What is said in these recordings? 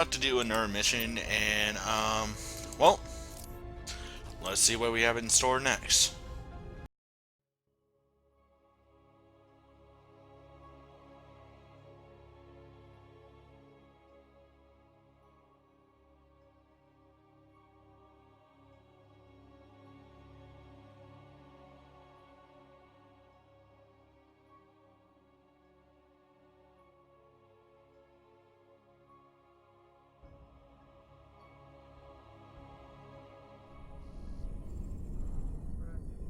About to do another mission, and well, let's see what we have in store next.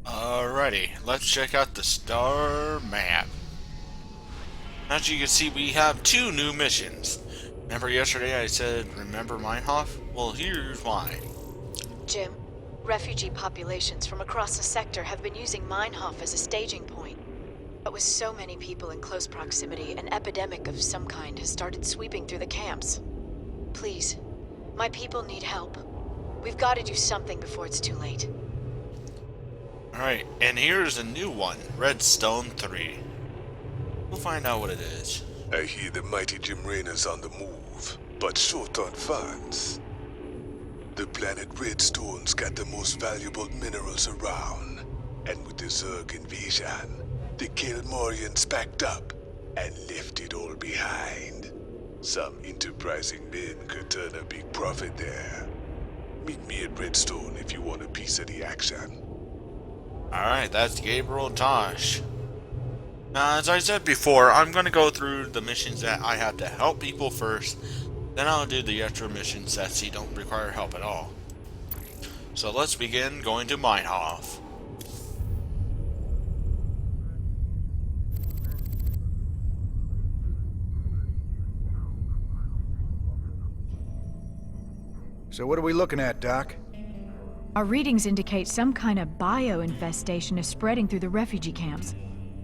Alrighty, let's check out the star map. As you can see, we have two new missions. Remember yesterday I said, remember Meinhof? Well, here's why. Jim, refugee populations from across the sector have been using Meinhof as a staging point. But with so many people in close proximity, an epidemic of some kind has started sweeping through the camps. Please, my people need help. We've got to do something before it's too late. Alright, and here's a new one, Redstone 3. We'll find out what it is. I hear the mighty Jim Raynor's on the move, but short on funds. The planet Redstone's got the most valuable minerals around, and with the Zerg invasion, the Kelmorians packed up and left it all behind. Some enterprising men could turn a big profit there. Meet me at Redstone if you want a piece of the action. Alright, that's Gabriel and Tosh. Now, as I said before, I'm going to go through the missions that I have to help people first. Then I'll do the extra missions that don't require help at all. So let's begin going to Meinhof. So what are we looking at, Doc? Our readings indicate some kind of bio-infestation is spreading through the refugee camps.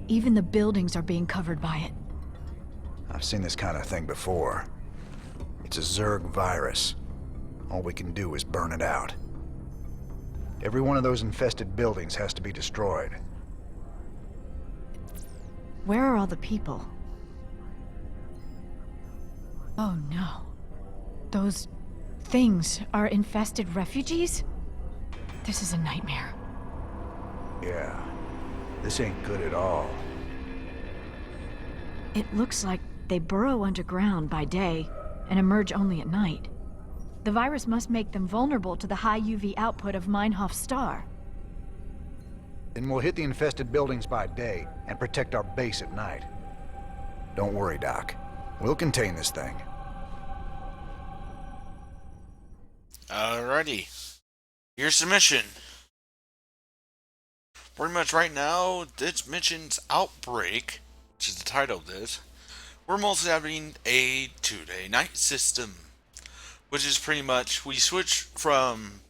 Even the buildings are being covered by it. I've seen this kind of thing before. It's a Zerg virus. All we can do is burn it out. Every one of those infested buildings has to be destroyed. Where are all the people? Oh no. Those things are infested refugees? This is a nightmare. Yeah. This ain't good at all. It looks like they burrow underground by day and emerge only at night. The virus must make them vulnerable to the high UV output of Meinhof's star. Then we'll hit the infested buildings by day and protect our base at night. Don't worry, Doc. We'll contain this thing. Alrighty. Here's the mission. Pretty much right now, this mission's Outbreak, which is the title of this. We're mostly having a 2-day night system, which is pretty much we switch from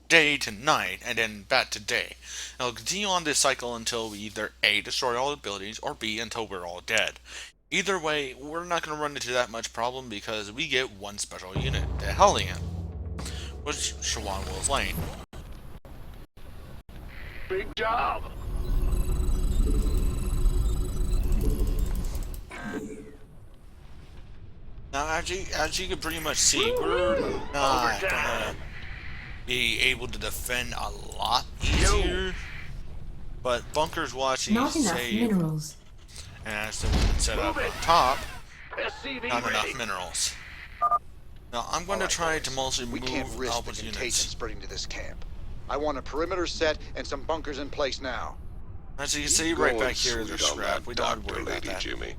day to night and then back to day. And it'll continue on this cycle until we either A, destroy all the buildings, or B, until we're all dead. Either way, we're not going to run into that much problem because we get one special unit, the Hellion, which Shawan will explain. Big job! Now, as you can pretty much see, we're not gonna be able to defend a lot easier. But bunkers watching Not enough say, minerals. and as the one set up on top, SCV not ready. enough minerals. Now, I'm going to try to mostly We move can't risk the Alpha's contagion units. spreading to this camp. I want a perimeter set and some bunkers in place now. As you can see, right back here is the scrap. We don't have to worry about Lady that. Jimmy.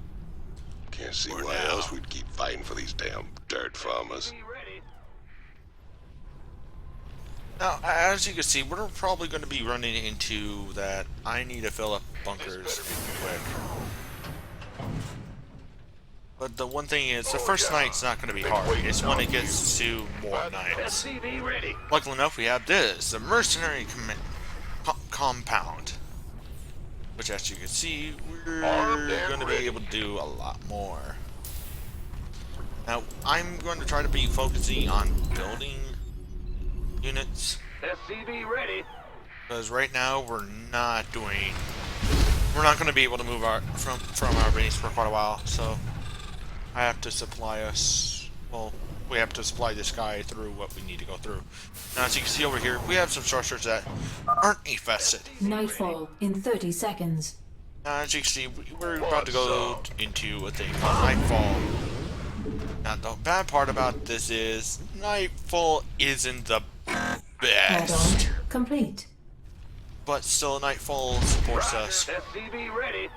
Can't see For why now. else we'd keep fighting for these damn dirt farmers. Now, as you can see, we're probably going to be running into that I need to fill up bunkers quick. But the one thing is, the first night's not going to be hard. It's when it gets to more nights. SCV ready. Luckily enough, we have this, the mercenary compound. Which, as you can see, we're going to be able to do a lot more. Now, I'm going to try to be focusing on building units. SCV ready. Because right now, we're not going to be able to move from our base for quite a while, so I have to supply us, well, we have to supply this guy through what we need to go through. Now, as you can see over here, we have some structures that aren't infested. Nightfall in 30 seconds. Now, as you can see, we're about to go into a thing called Nightfall. Now, the bad part about this is Nightfall isn't the Add-on best, complete. but still Nightfall supports us. SCV ready.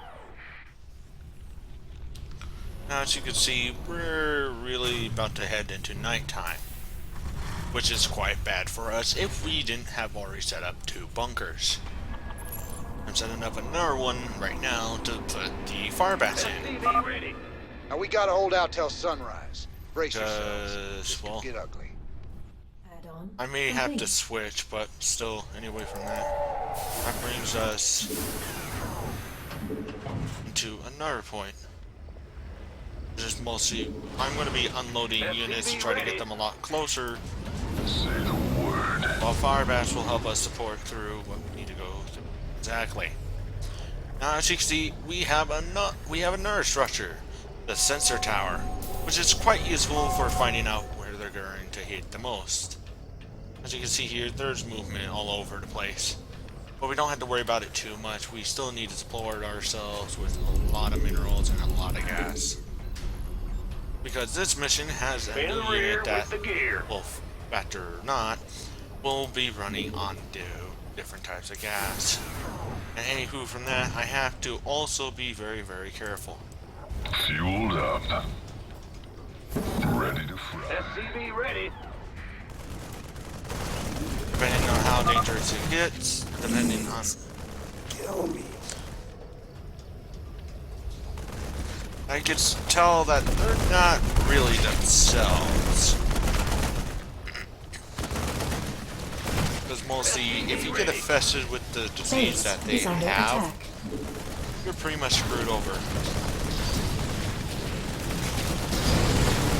Now, as you can see, we're really about to head into nighttime, which is quite bad for us if we didn't have already set up 2 bunkers. I'm setting up another one right now to put the fire bats in. SCV ready. Now we gotta hold out till sunrise. Brace yourselves. This well, could get ugly. Add-on I may have to complete. switch, but still, anyway from that brings us to another point. Just mostly, I'm going to be unloading units to try to get them a lot closer, Say the word. while fire bats will help us support through what we need to go through. Exactly. Now, as you can see, we have another structure, the sensor tower, which is quite useful for finding out where they're going to hit the most. As you can see here, there's movement all over the place. But we don't have to worry about it too much. We still need to support ourselves with a lot of minerals and a lot of gas. Because this mission has a In new the rear unit that, with the gear. well, factor or not, will be running on different types of gas. And anywho, from that, I have to also be very, very careful. Fueled up. Ready to fry. SCV ready. Depending on how dangerous it gets, depending on... Kill me. I can tell that they're not really themselves. Because mostly, if you get infested with the disease Base that they is under have, attack. you're pretty much screwed over.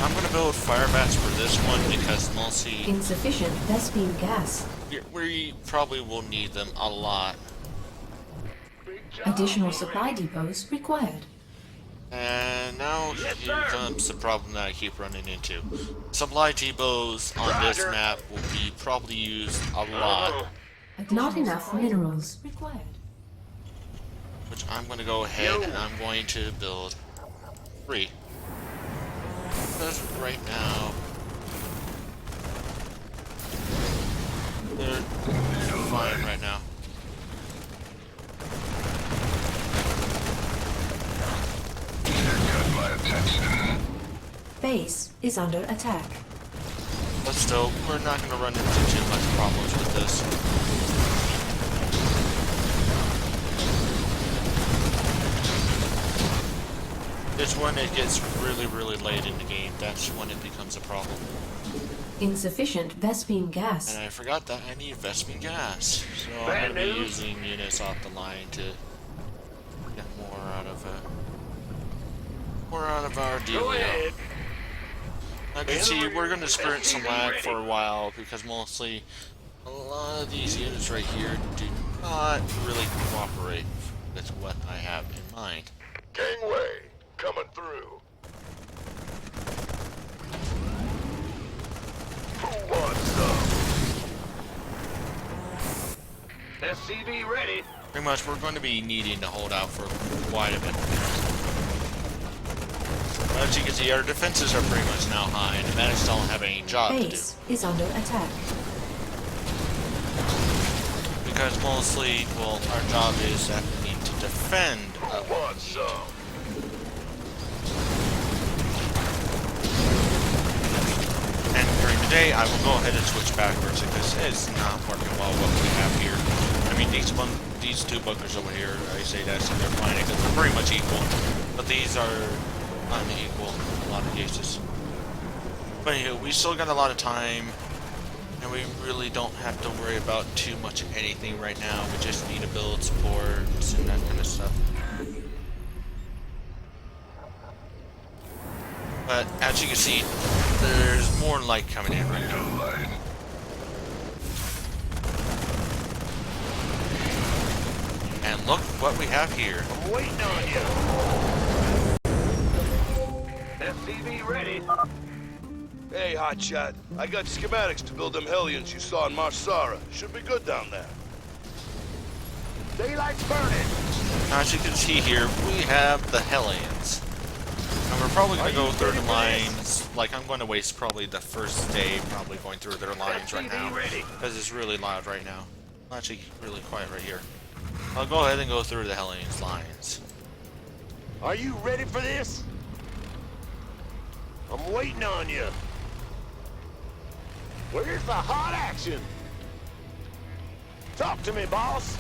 I'm gonna build fire bats for this one because mostly Insufficient Vespene gas. we probably will need them a lot. Additional supply depots required. And now Yes, here sir. comes the problem that I keep running into. Supply depots on this Roger. map will be probably used a lot, Not enough minerals required. which I'm going to go ahead and I'm going to build 3. Because right now, they're fine right now. Got my attention. Base is under attack. But still, we're not going to run into too much problems with this. It's when it gets really, really late in the game, that's when it becomes a problem. Insufficient Vespene gas. And I forgot that I need Vespene gas. So I'm Bad going to be news. using units off the line to get more out of our deal. Go ahead. I can see we're going to experience some lag for a while because mostly a lot of these units right here do not really cooperate with what I have in mind. Gangway, coming through. Who wants some? SCV ready. Pretty much we're going to be needing to hold out for quite a bit. As you can see, our defenses are pretty much now high, and the medics don't have any job to do. Base is under attack. Because mostly, well, our job is that we need to defend. Who wants some? And during the day, I will go ahead and switch backwards because it's not working well what we have here. I mean, these 2 bunkers over here, I say that so they're fine because they're pretty much equal. But these are unequal in a lot of cases. But anyway, we still got a lot of time, and we really don't have to worry about too much of anything right now. We just need to build supports and that kind of stuff. But as you can see, there's more light coming in right now. Light. And look what we have here. I'm waiting on you. SCV ready. Hey, hotshot. I got schematics to build them hellions you saw in Marsara. Should be good down there. Daylight's burning. As you can see here, we have the hellions. And we're probably going to go through the lines. Like, I'm going to waste probably the first day probably going through their lines right now. Because it's really loud right now. Actually, really quiet right here. I'll go ahead and go through the hellions lines. Are you ready for this? I'm waiting on you. Where's the hot action? Talk to me, boss.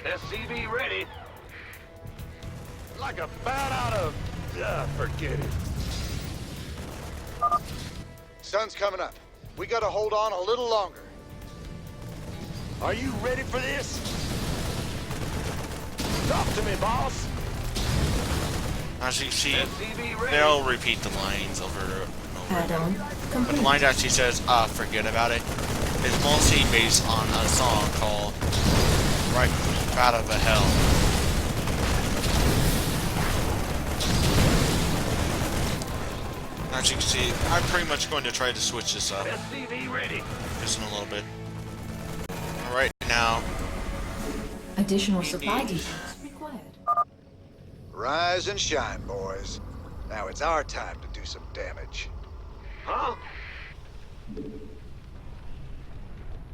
SCV ready. Like a bat out of... forget it. Sun's coming up. We gotta hold on a little longer. Are you ready for this? Talk to me, boss. As you see, SCV ready. they'll repeat the lines over and over. Add-on But the complete. line actually says, forget about it. It's mostly based on a song called Right Out of a Hell. As you can see, I'm pretty much going to try to switch this up SCV ready. just in a little bit. Right now, Additional supply depots required. Rise and shine, boys. Now it's our time to do some damage. Huh?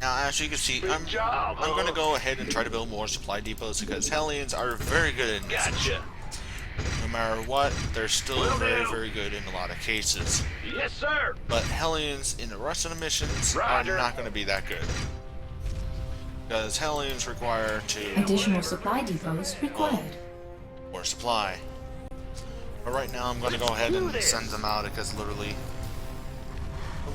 now as you can see, Good job, I'm going to huh? go ahead and try to build more supply depots because hellions are very good in this mission. Gotcha. No matter what, they're still Will very, do. very good in a lot of cases. Yes, sir. But hellions in the rest of the missions Roger. are not going to be that good. Because hellions require to Additional supply depots required. more supply. But right now I'm going to go ahead and send them out because literally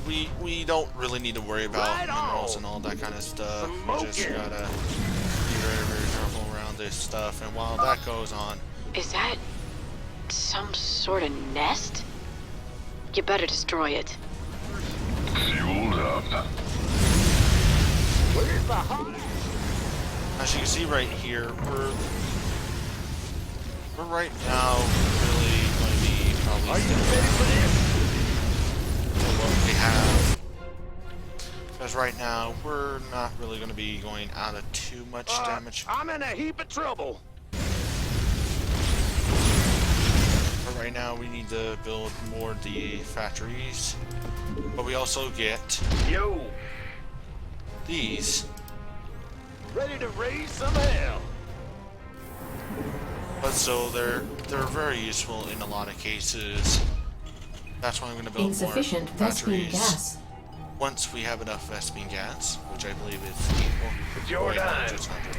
we don't really need to worry about Right minerals on. and all that kind of stuff. We just Smoking. gotta be very, very careful around this stuff. And while that goes on, Is that some sort of nest? You better destroy it. Fueled up. Where's the hot action? as you can see right here, we're right now really going to be probably Are you sticking ready for this? to what we have. Because right now, we're not really going to be going out of too much damage. I'm in a heap of trouble. But right now, we need to build more of the factories. But we also get Yo, these. ready to raise some hell. But still, they're very useful in a lot of cases. That's why I'm going to build Insufficient more Vespene factories. gas. Once we have enough Vespene gas, which I believe is equal. It's your Wait, no, time. just 100.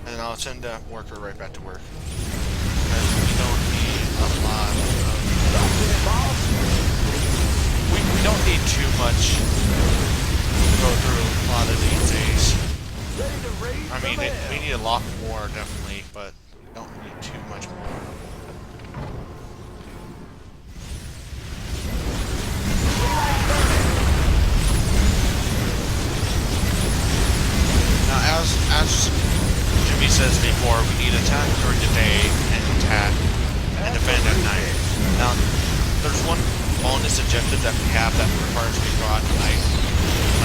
And then I'll send that worker right back to work. Because we don't need a lot of... We don't need too much to go through a lot of these days. Ready to raise I mean, some hell. we need a lot more, definitely, but we don't need too much more. Now, as Jimmy says before, we need attack during the day and attack and defend at night. Now, there's one bonus objective that we have that requires me to go out at night.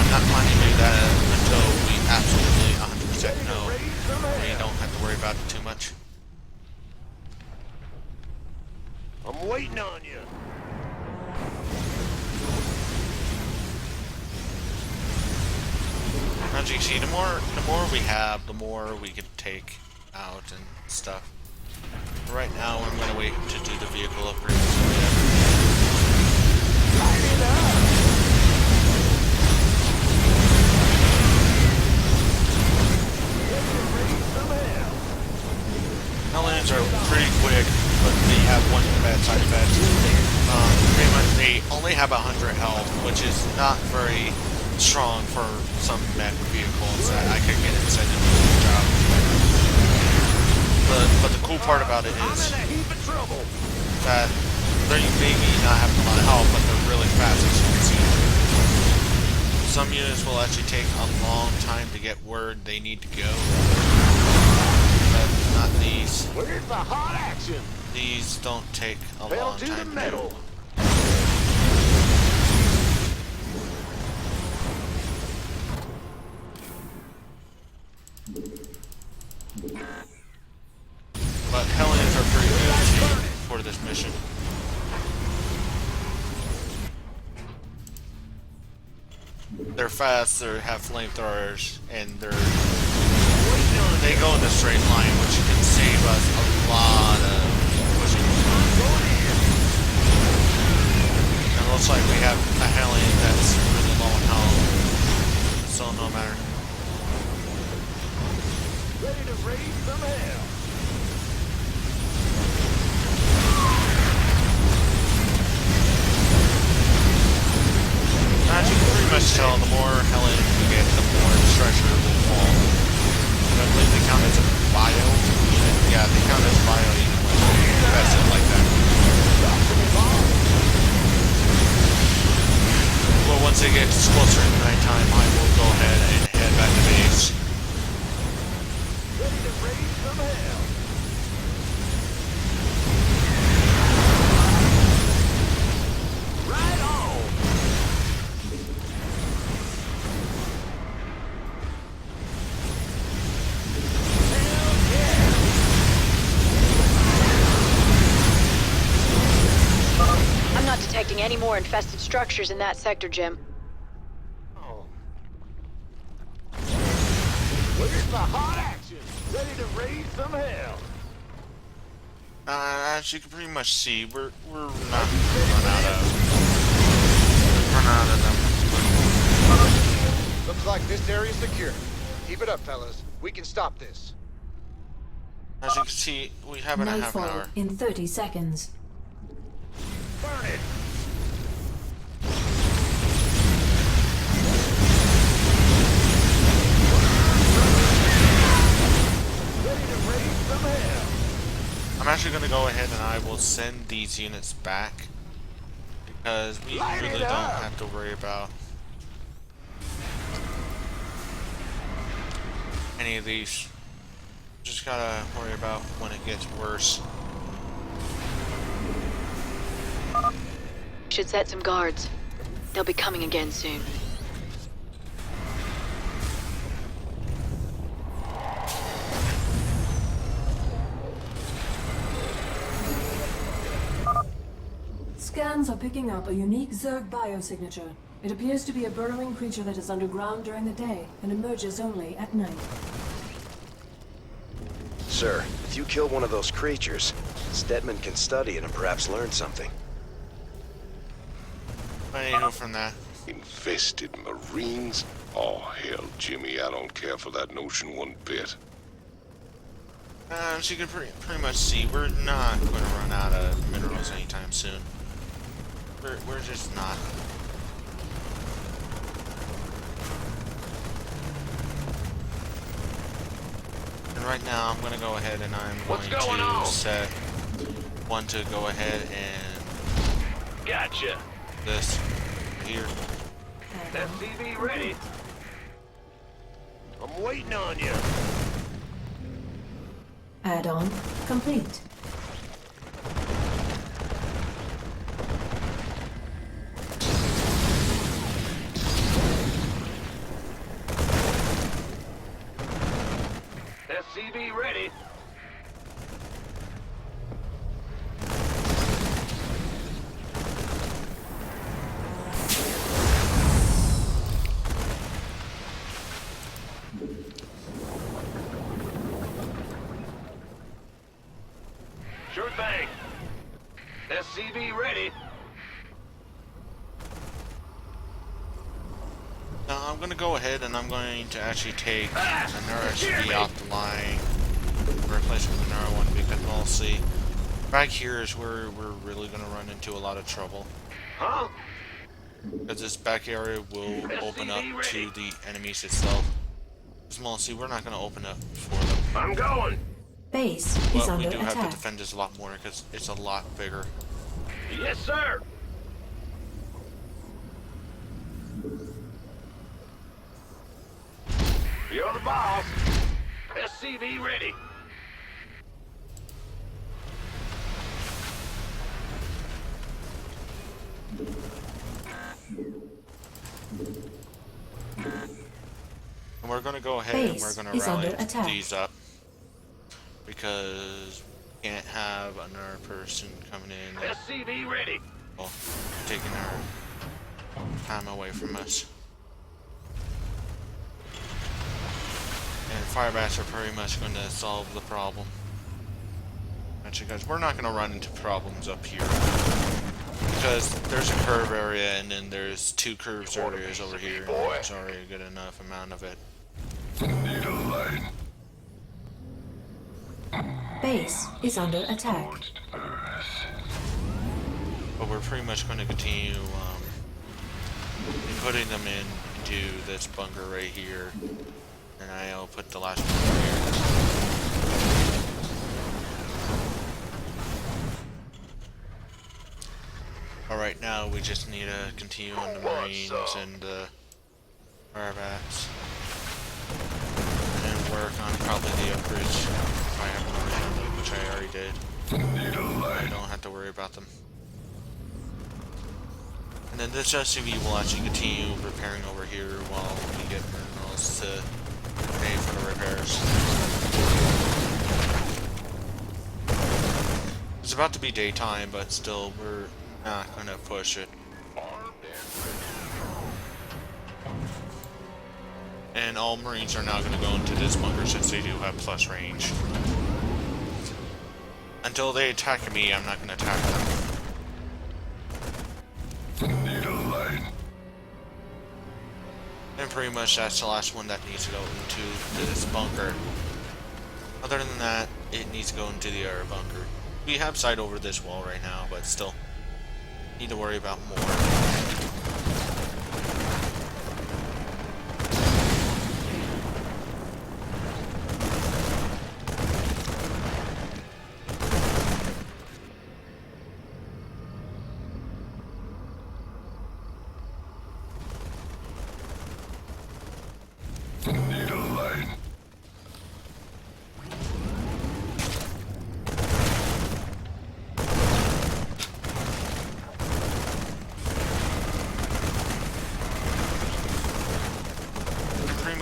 I'm not planning to do that until we absolutely 100% know we don't have to worry about it too much. I'm waiting on you. As you can see, the more we have, the more we can take out and stuff. Right now, I'm going to wait to do the vehicle upgrades. Light it up. Ready to raise some hell. Hellions are pretty quick, but they have one bad side effect. Pretty much, they only have 100 health, which is not very strong for some mech vehicles that I could get inside and do the job. But the cool part about it I'm is in a heap of trouble. that they maybe not have a lot of health, but they're really fast, as you can see. Some units will actually take a long time to get where they need to go. But not these. Where's the hot action? These don't take a Pedal long to the time to metal. do. They're fast, they have flamethrowers, and they go in a straight line, which can save us a lot of pushing. And it looks like we have a hellion that's really low on health, so no matter. Ready to raise some hell. As you can pretty much tell, the more hellion you get, the more structure will fall. I believe they count as a bio. Yeah, they count as bio even when you invest it like that. Well, once it gets closer to nighttime, I will go ahead and head back to base. Ready to raise some hell. Right on. I'm not detecting any more infested structures in that sector, Jim. Oh. Where's the hot action? Ready to raise some hell. As you can pretty much see, we're not run out of them. Looks like this area's secure. Keep it up, fellas. We can stop this. As you can see, we have in a half an Nightfall hour. in 30 seconds. Burn it. Ready to raise some hell. I'm actually going to go ahead and I will send these units back because we Light really it don't up. have to worry about any of these. Just gotta worry about when it gets worse. Should set some guards. They'll be coming again soon. Scans are picking up a unique Zerg biosignature. It appears to be a burrowing creature that is underground during the day and emerges only at night. Sir, if you kill one of those creatures, Stedman can study it and perhaps learn something. I need help from that. Infested Marines? Oh, hell, Jimmy, I don't care for that notion one bit. As you can pretty much see, we're not going to run out of minerals anytime soon. We're just not. And right now, I'm going to go ahead and I'm What's going going to on? set one to go ahead and Gotcha. this here. SCV ready. I'm waiting on you. Add-on complete. SCV ready. Sure thing. SCV ready. Now I'm going to go ahead and I'm going to actually take another SCV off the line, replace it with another one because we'll see. Back here is where we're really going to run into a lot of trouble. Huh? Because this back area will open up to the enemies itself. As well, see, we're not going to open up for them. I'm going. Base is But we under do have to attack. defend this a lot more because it's a lot bigger. Yes, sir. You're the boss. SCV ready. And we're going to go ahead and Base we're going is to rally under attack. these up. Because we can't have another person coming in and SCV ready. well, taking our time away from us. fire bats are pretty much going to solve the problem. Actually, guys, we're not going to run into problems up here. Because there's a curve area, and then there's 2 curves areas over here. And there's already a good enough amount of it. Base is under attack. But we're pretty much going to continue putting them into this bunker right here. And I'll put the last one here. Alright, now we just need to continue on the Marines and the fire bats. And work on probably the upgrades if I have one, which I already did. I don't have to worry about them. And then this SUV will actually continue repairing over here while we get minerals to pay for the repairs. It's about to be daytime, but still, we're not going to push it. And all Marines are now going to go into this bunker since they do have plus range. Until they attack me, I'm not going to attack them. And pretty much that's the last one that needs to go into this bunker. Other than that, it needs to go into the other bunker. We have sight over this wall right now, but still need to worry about more.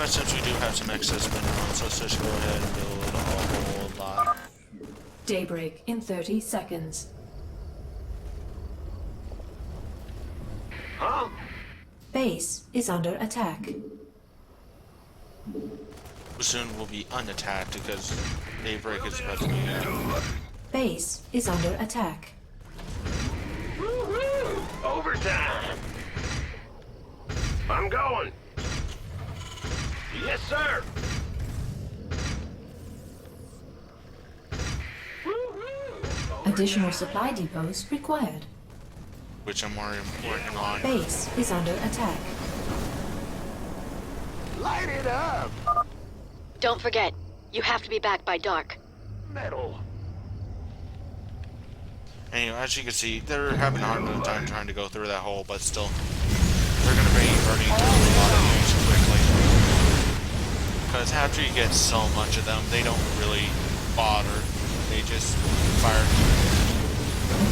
Since we do have some excess minerals, let's just go ahead and build a whole lot. Daybreak in 30 seconds. Huh? Base is under attack. Soon we'll be unattacked because daybreak is about to be out. Base is under attack. Woo-hoo! Overtime! I'm going! Yes, sir! Additional supply depots required. Which I'm already working on. Base is under attack. Light it up! Don't forget, you have to be back by dark. Metal. Anyway, as you can see, they're having a hard time trying to go through that hole, but still, they're going to be burning through a lot of these quickly. Because after you get so much of them, they don't really bother. They just fire.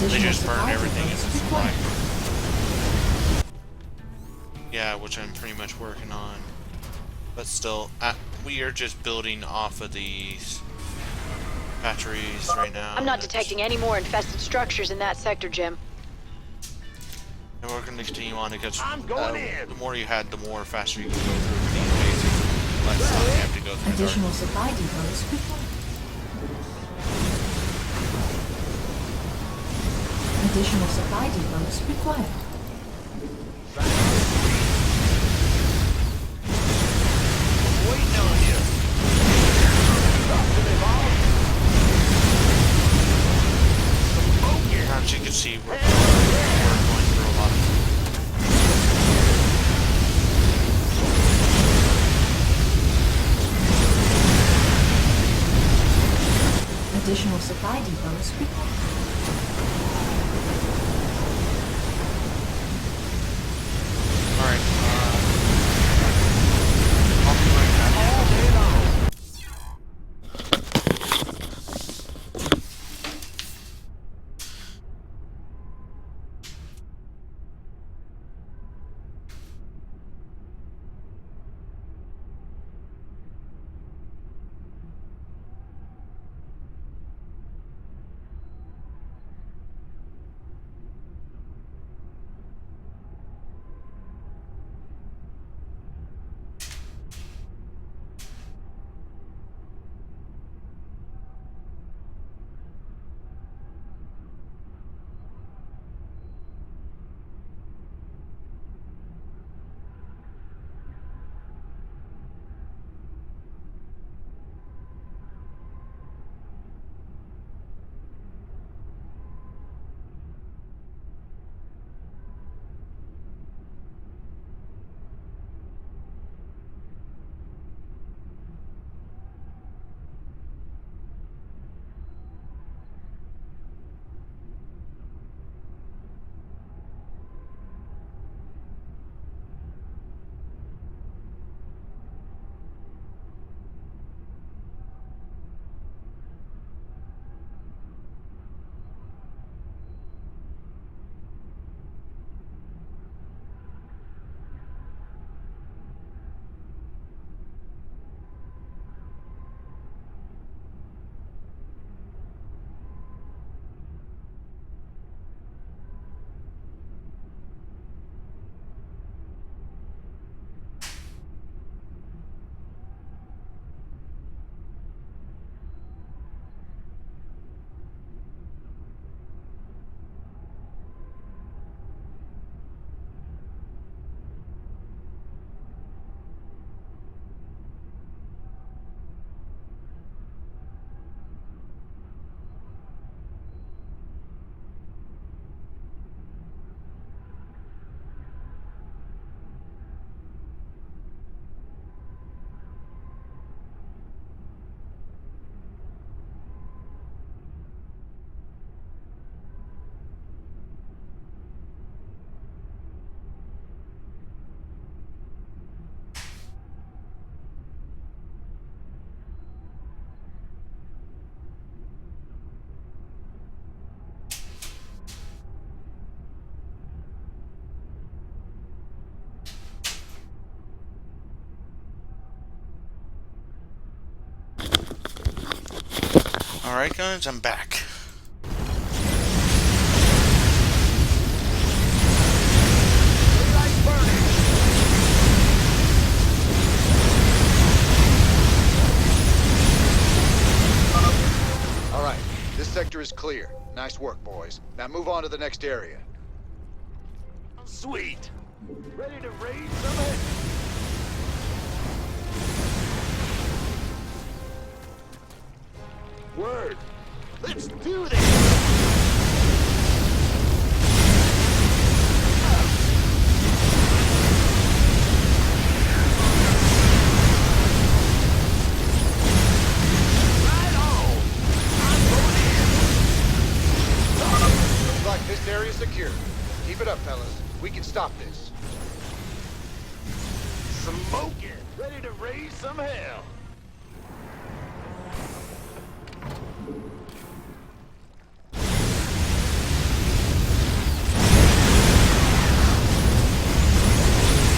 They just burn everything in the supply. Yeah, which I'm pretty much working on. But still, we are just building off of these batteries right now. I'm not detecting any more infested structures in that sector, Jim. And we're going to continue on because I'm going in. The more you had, the more faster you can go through these bases. Less time you have to go through. Additional supply depots required. Additional supply depots required. Waiting on you. Talk to me, boss. As you can see, we're going through a lot of. Additional supply depots required. Alright guys, I'm back. Daylight burning. All right, this sector is clear. Nice work, boys. Now move on to the next area. Sweet. Ready to raise some hell. Word. Let's do this. Right on. I'm going Looks like this area is secure. Keep it up, fellas. We can stop this. in. Smoking. Ready to raise some hell.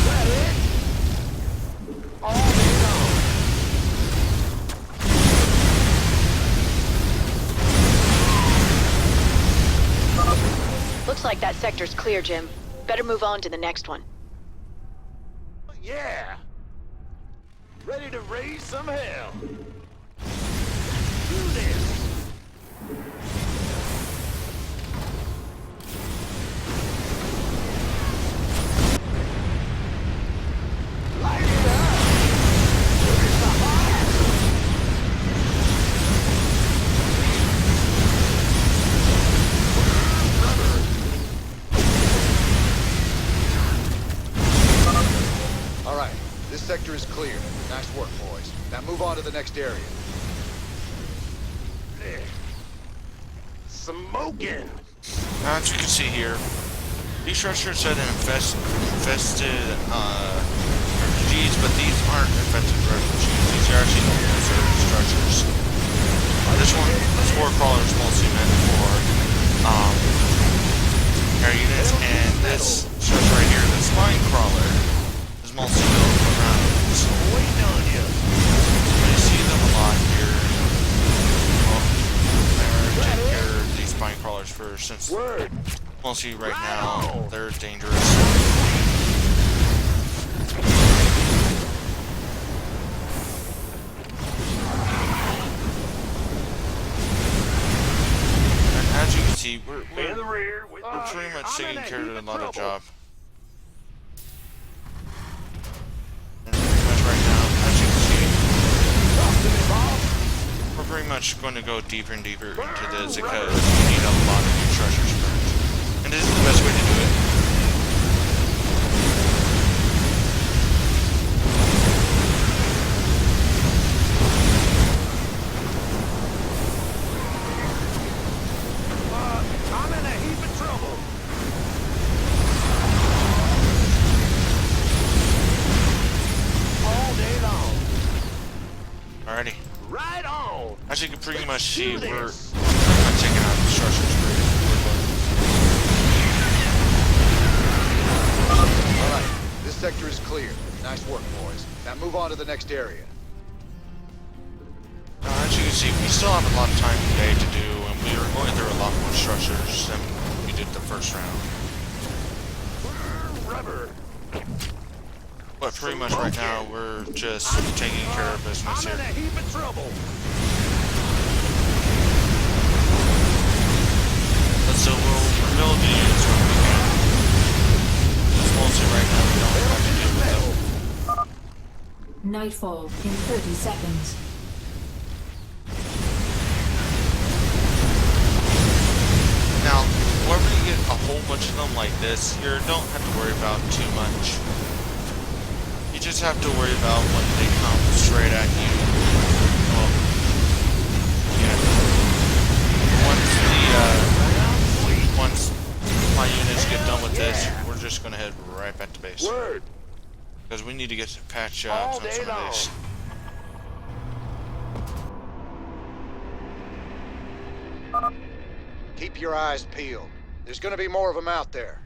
That it? All day long. Looks like that sector's clear, Jim. Better move on to the next one. Yeah. Ready to raise some hell. Do this. Light it up. It's the heart. All right, this sector is clear. Nice work, boys. Now move on to the next area. Smoking. Now, as you can see here, these structures said infested refugees, but these aren't infested refugees. These are actually normal structures. This war crawler is mostly meant for air units, and this structure right here, the spine crawler, is mostly built around. Waiting on you. You see them a lot here. Well, they're taking care of these spine crawlers first, since Word. mostly right now they're dangerous. And as you can see, we're In the rear with pretty much taking care of a lot of job. And pretty much right now, as you can see, we're pretty much going to go deeper and deeper into this because we need a lot of new structures first. And this is the best way to do it. I'm in a heap of trouble. All day long. Alrighty. Right on. As you can pretty much see, do we're this. pretty much taking out the structures pretty quickly. All right, this sector is clear. Nice work, boys. Now move on to the next area. Now, as you can see, we still have a lot of time today to do, and we are going through a lot more structures than we did the first round. Rubber. But pretty much right now, we're just taking care of business I'm in a here. heap of trouble. But so we'll rebuild the units when we can. Just mostly right now, we don't have to deal with them. Nightfall in 30 seconds. Now, whenever you get a whole bunch of them like this, you don't have to worry about too much. You just have to worry about when they come straight at you. Well, yeah. Once my units get done with this, we're just gonna head right back to base. Word. Because we need to get some patch jobs All on day some of these. Keep your eyes peeled. There's gonna be more of them out there.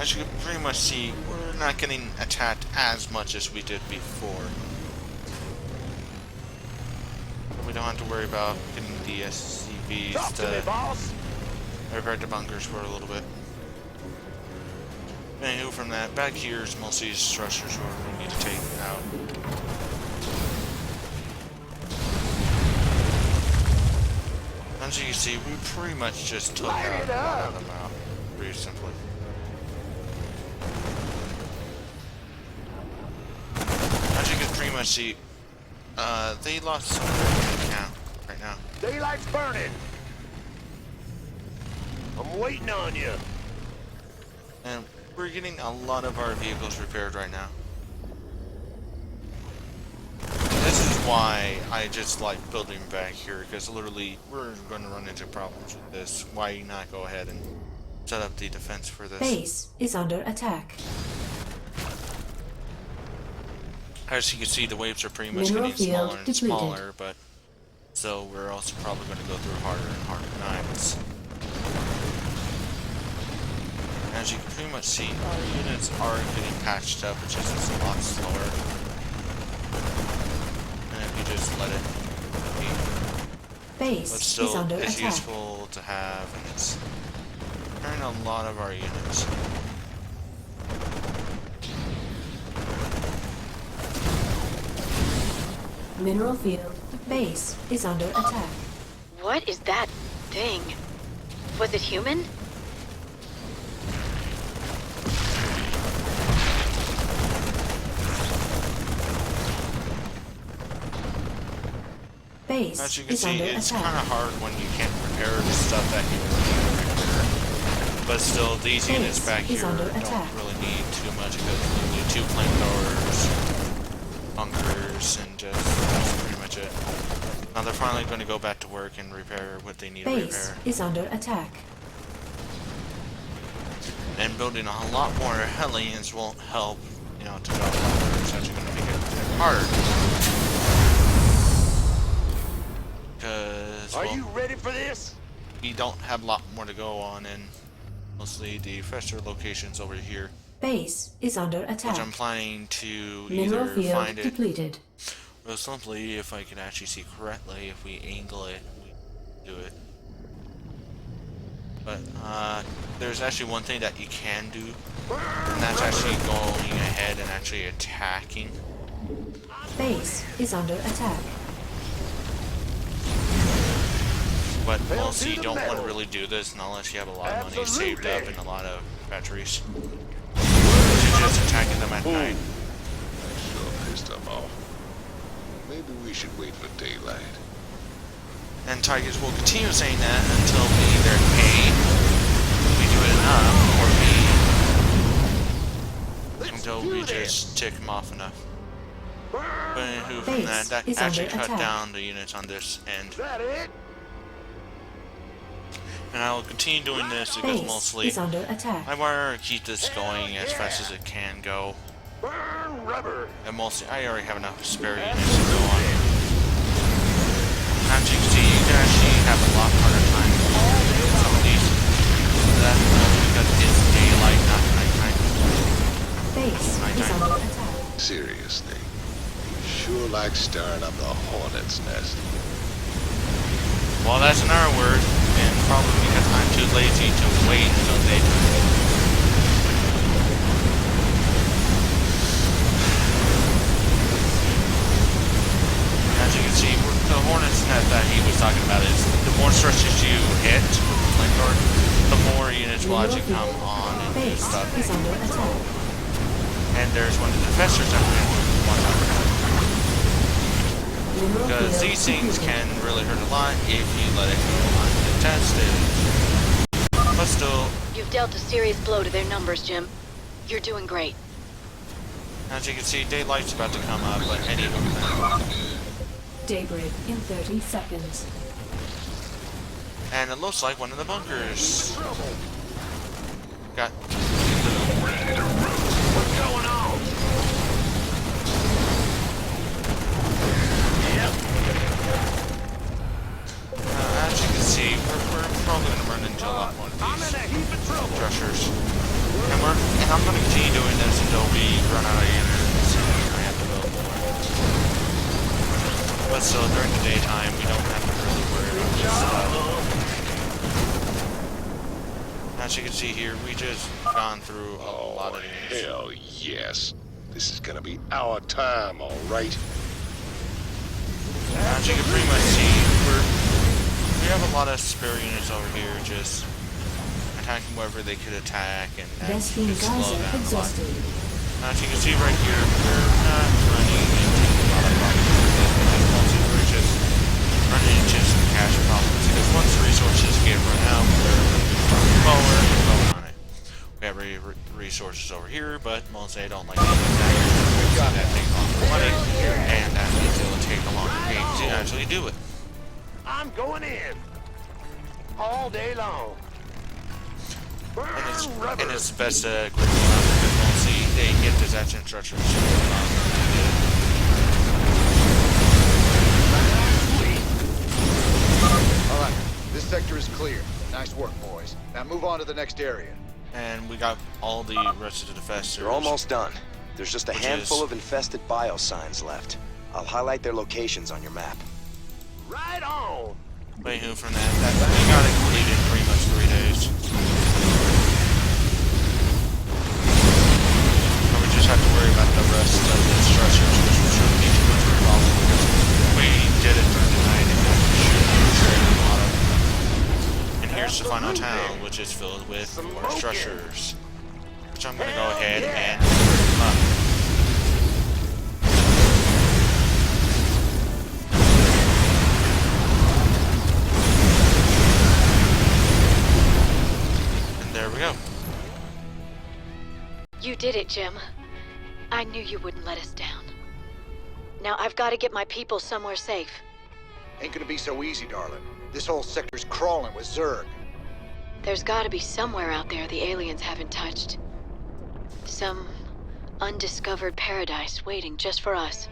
as you can pretty much see, we're not getting attacked as much as we did before. But we don't have to worry about getting the SCVs to repair the bunkers for a little bit. Anywho, from that, back here is mostly structures where we need to take out. As you can see, we pretty much just took out a lot of them out, pretty simply. As you can pretty much see, they lost some of their count right now. Daylight's burning. I'm waiting on you. And we're getting a lot of our vehicles repaired right now. This is why I just like building back here, because literally we're going to run into problems with this. Why not go ahead and set up the defense for this? Base is under attack. As you can see, the waves are pretty much Mineral getting smaller field and depleted. smaller, but so we're also probably going to go through harder and harder nights. As you can pretty much see, our units are getting patched up, which is just a lot slower. And if you just let it be, Base but is still, under it's attack. useful to have, and it's repairing a lot of our units. Mineral field. Base is under attack. What is that thing? Was it human? Base As you can is see, under it's attack. kind of hard when you can't repair the stuff that you need to repair. But still, these Base units back is here under don't attack. really need too much because you need 2 flamethrowers, bunkers, and just that's pretty much it. Now they're finally going to go back to work and repair what they need to Base repair. is under attack. And building a lot more hellions won't help, you know, to go longer. It's actually going to make it harder. Because, Are you ready for this? we don't have a lot more to go on, and mostly the fester locations over here, Base is under which attack. I'm planning to Mineral either field find it, depleted. or simply, if I can actually see correctly, if we angle it, we do it. But, there's actually one thing that you can do, and that's actually going ahead and actually attacking. Base is under attack. But mostly you don't want to really do this unless you have a lot of money saved up and a lot of batteries. You're just attacking them at night. That sure pissed them off. Maybe we should wait for daylight. And Tigers will continue saying that until we either A, we do it enough, or B, until we just tick them off enough. But anywho, from Base that is actually under cut attack. down the units on this end. Is that it? And I will continue doing this because Base mostly is under attack. I want to keep this going as fast as it can go. Burn rubber. And mostly, I already have enough spare units to go on. As you can see, you can actually have a lot harder time with some of these. That's because it's daylight, not nighttime. Base is Nighttime. under attack. Seriously. You sure like stirring up the hornet's nest. Well, that's another word, and probably because I'm too lazy to wait until daytime. As you can see, the hornet's nest that he was talking about is the more structures you hit with the flamethrower, the more units will actually come on and do Base stuff. is under attack. And there's one of the festers that we want to talk about. Mineral Because field these things depleted. can really hurt a lot if you let it go untested. But still, You've dealt a serious blow to their numbers, Jim. You're doing great. as you can see, daylight's about to come up, but anywho. Daybreak in 30 seconds. And it looks like one of the bunkers got. What's going on? Yep. As you can see, we're probably going to run into a lot more of I'm in these a heap of trouble. rushers. And I'm gonna continue doing this until we run out of units and I have to build more. But still, during the daytime, we don't have to really worry about this stuff. As you can see here, we just gone through a lot of these. Hell yes. This is gonna be our time, all right? As you can pretty much see, we have a lot of spare units over here, just attacking wherever they could attack, and just slow down a lot. As you can see right here, we're not running into a lot of problems. Mostly we're just running into some cash problems, because once resources get run out, we're going on it. We have resources over here, but mostly I don't like the attackers. That takes a lot of money, and that means it'll take a longer game to actually do it. I'm going in. All day long. Burn rubber. And it's best to quickly run because mostly they get disaster instructions. Alright, this sector is clear. Nice work, boys. Now move on to the next area. And we got all the rest of the infestors. You're almost done. There's just a handful of infested biosigns left. I'll highlight their locations on your map. Right on. Wait, who from that? We got it completed in pretty much 3 days. So we just have to worry about the rest of the structures, which shouldn't be too much of a problem because we did it during the night and we should a lot of them. And here's the final town, which is filled with more structures. Which I'm gonna go ahead and up. There we go. You did it, Jim. I knew you wouldn't let us down. Now I've got to get my people somewhere safe. Ain't gonna be so easy, darling. This whole sector's crawling with Zerg. There's got to be somewhere out there the aliens haven't touched. Some undiscovered paradise waiting just for us.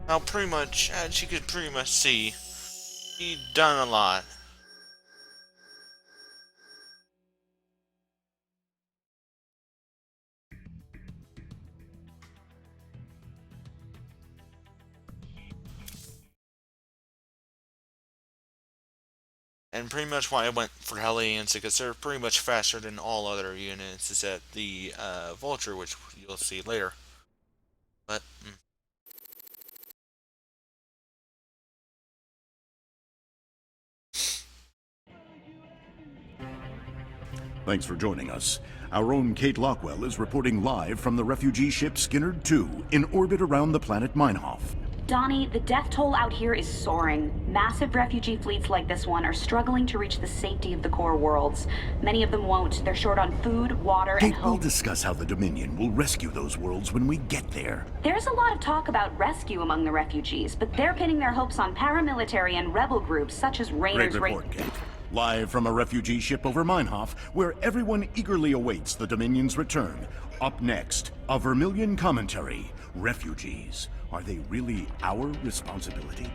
Now, pretty much, as you could pretty much see, he done a lot. And pretty much why I went for hellions, because they're pretty much faster than all other units, is that the Vulture, which you'll see later. But, Thanks for joining us. Our own Kate Lockwell is reporting live from the refugee ship Skinnerd 2 in orbit around the planet Meinhof. Donnie, the death toll out here is soaring. Massive refugee fleets like this one are struggling to reach the safety of the core worlds. Many of them won't. They're short on food, water, and Kate, hope. we'll discuss how the Dominion will rescue those worlds when we get there. There's a lot of talk about rescue among the refugees, but they're pinning their hopes on paramilitary and rebel groups such as Rainer's... Great report, Kate. Live from a refugee ship over Meinhof, where everyone eagerly awaits the Dominion's return. Up next, a Vermilion commentary. Refugees. Are they really our responsibility?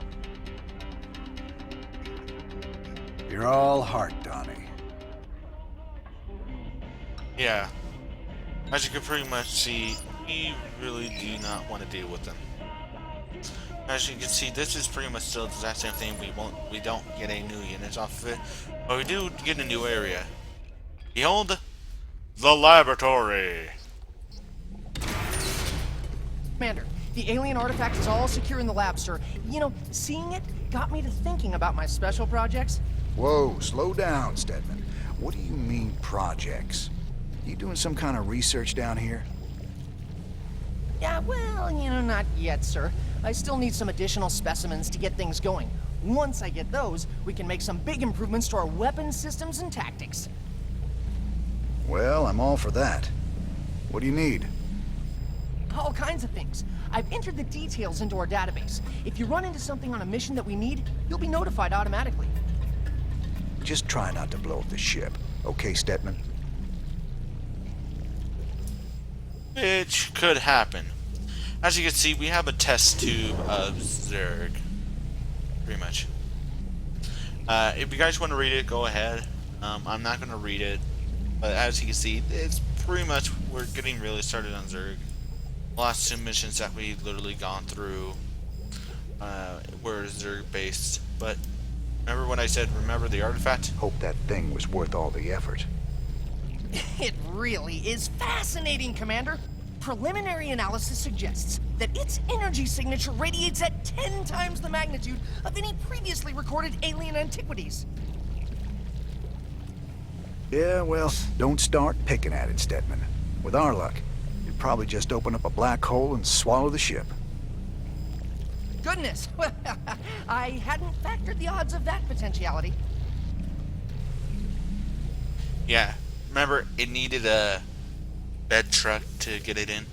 You're all heart, Donnie. yeah. As you can pretty much see, we really do not want to deal with them. As you can see, this is pretty much still the exact same thing. We don't get any new units off of it, but we do get a new area. Behold, the laboratory. Commander, the alien artifact is all secure in the lab, sir. You know, seeing it got me to thinking about my special projects. Whoa, slow down, Stedman. What do you mean, projects? You doing some kind of research down here? Yeah, well, you know, not yet, sir. I still need some additional specimens to get things going. Once I get those, we can make some big improvements to our weapon systems and tactics. Well, I'm all for that. What do you need? All kinds of things. I've entered the details into our database. If you run into something on a mission that we need, you'll be notified automatically. Just try not to blow up the ship. Okay, Stedman? Which could happen. As you can see, we have a test tube of Zerg. Pretty much. If you guys want to read it, go ahead. I'm not going to read it, but as you can see, it's pretty much, we're getting really started on Zerg. The last 2 missions that we've literally gone through were Zerg based, but remember when I said remember the artifact? Hope that thing was worth all the effort. It really is fascinating, Commander. Preliminary analysis suggests that its energy signature radiates at 10 times the magnitude of any previously recorded alien antiquities. Yeah, well, don't start picking at it, Stedman. With our luck, you'd probably just open up a black hole and swallow the ship. Goodness! I hadn't factored the odds of that potentiality. Yeah, remember it needed a bed truck to get it in?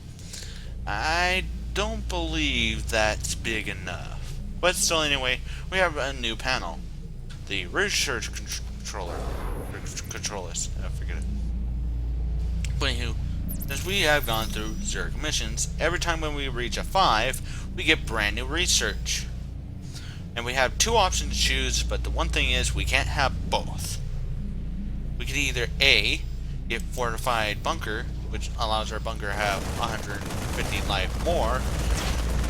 I don't believe that's big enough. But still, anyway, we have a new panel. The research controllers. I forget it. But anywho, since we have gone through Zerg missions, every time when we reach a 5, we get brand new research. And we have 2 options to choose, but the one thing is we can't have both. We can either A, get fortified bunker, which allows our bunker to have 150 life more.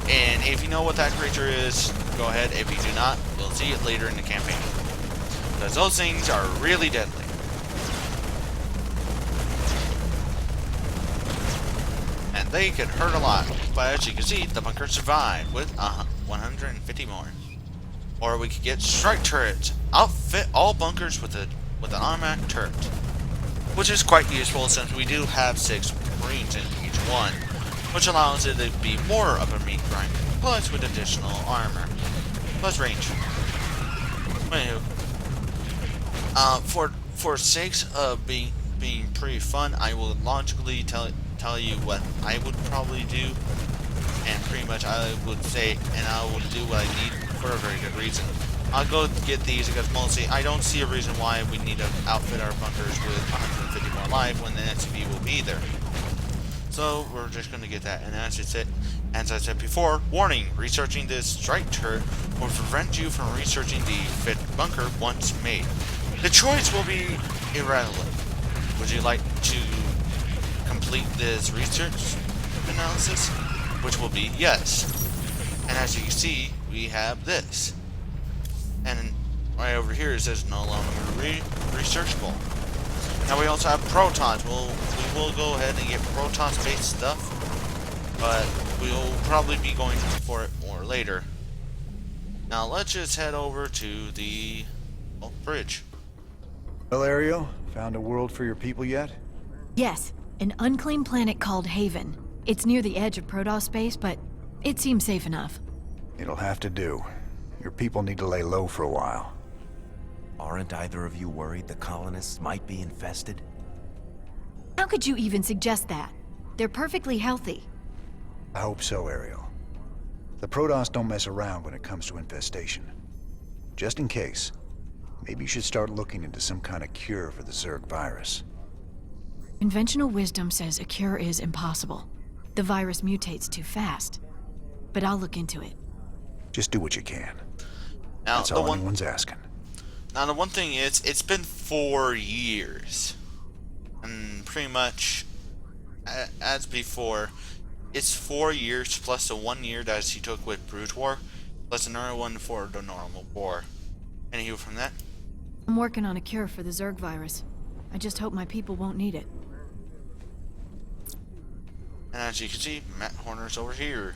And if you know what that creature is, go ahead. If you do not, you'll see it later in the campaign. Because those things are really deadly. And they can hurt a lot. But as you can see, the bunker survived with 150 more. Or we could get strike turrets. Outfit all bunkers with an automatic turret. Which is quite useful since we do have 6 Marines in each one. Which allows it to be more of a meat grind. Plus with additional armor. Plus range. Anywho. For sakes of being pretty fun, I will logically tell you what I would probably do, and pretty much I would say, and I will do what I need for a very good reason. I'll go get these because mostly I don't see a reason why we need to outfit our bunkers with 150 more life when the SCP will be there. So we're just going to get that, and as I said before, warning, researching this strike turret will prevent you from researching the fit bunker once made. The choice will be irrelevant. Would you like to complete this research analysis? Which will be yes. And as you can see, we have this. And right over here it says no longer researchable. Now we also have protons. We will go ahead and get protons based stuff, but we'll probably be going for it more later. Now let's just head over to the bridge. Well, Ariel, found a world for your people yet? Yes, an unclaimed planet called Haven. It's near the edge of Protoss space, but it seems safe enough. It'll have to do. Your people need to lay low for a while. Aren't either of you worried the colonists might be infested? How could you even suggest that? They're perfectly healthy. I hope so, Ariel. The Protoss don't mess around when it comes to infestation. Just in case, maybe you should start looking into some kind of cure for the Zerg virus. Conventional wisdom says a cure is impossible. The virus mutates too fast. But I'll look into it. Just do what you can. Now, that's all anyone's asking. Now the one thing is, it's been 4 years. And pretty much, as before, it's 4 years plus the 1 year that he took with Brood War, plus another one for the normal war. Anywho, from that? I'm working on a cure for the Zerg virus. I just hope my people won't need it. And as you can see, Matt Horner's over here.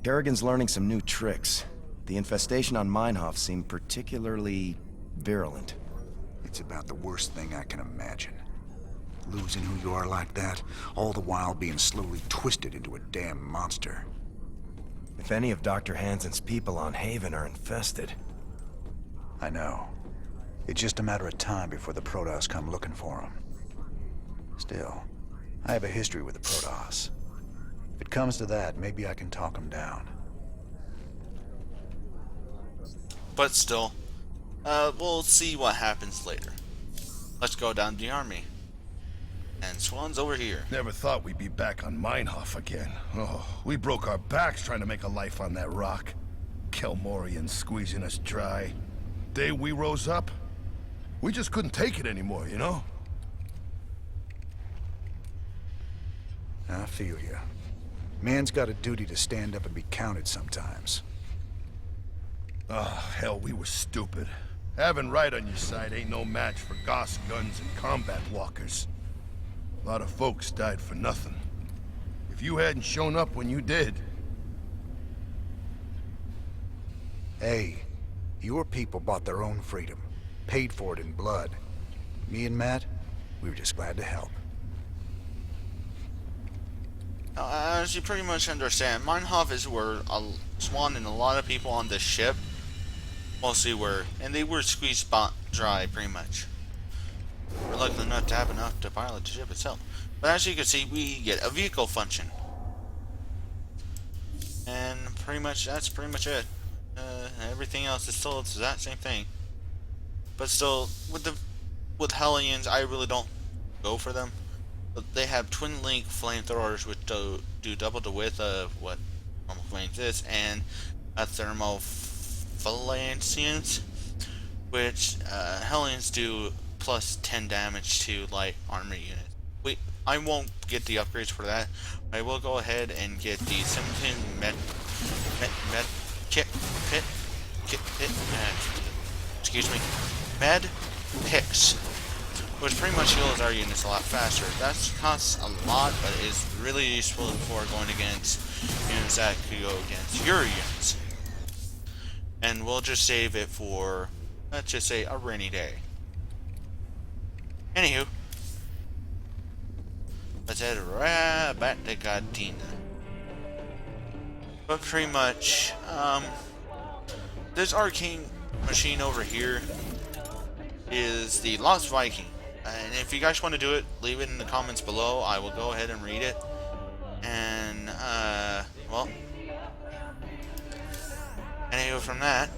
Kerrigan's learning some new tricks. The infestation on Meinhof seemed particularly virulent. It's about the worst thing I can imagine. Losing who you are like that, all the while being slowly twisted into a damn monster. If any of Dr. Hansen's people on Haven are infested... I know. It's just a matter of time before the Protoss come looking for him. Still, I have a history with the Protoss. If it comes to that, maybe I can talk them down. But still, we'll see what happens later. Let's go down to the army. And Swan's over here. Never thought we'd be back on Meinhof again. Oh, we broke our backs trying to make a life on that rock. Kelmorians squeezing us dry. day we rose up, we just couldn't take it anymore, you know? I feel you. Man's got a duty to stand up and be counted sometimes. Oh, hell, we were stupid. Having right on your side ain't no match for Goss guns and combat walkers. A lot of folks died for nothing. If you hadn't shown up when you did... Hey, your people bought their own freedom. Paid for it in blood. Me and Matt, we were just glad to help. As you pretty much understand, Meinhof is where Swan and a lot of people on this ship mostly were, and they were squeezed dry pretty much. We're lucky enough to have enough to pilot the ship itself. But as you can see, we get a vehicle function. And pretty much, that's pretty much it. Everything else is still the exact same thing. But still, with Hellions, I really don't go for them. But they have twin link flamethrowers which do double the width of what normal flames is, and a thermal phalanxians, which Hellions do plus 10 damage to light armor units. I won't get the upgrades for that. I will go ahead and get the 17 med picks, which pretty much heals our units a lot faster. That costs a lot, but is really useful for going against units that could go against your units. And we'll just save it for, let's just say, a rainy day. Anywho, let's head right back to Gatina. But pretty much, this arcane machine over here is the Lost Viking. And if you guys want to do it, leave it in the comments below. I will go ahead and read it. And, well, anywho, from that,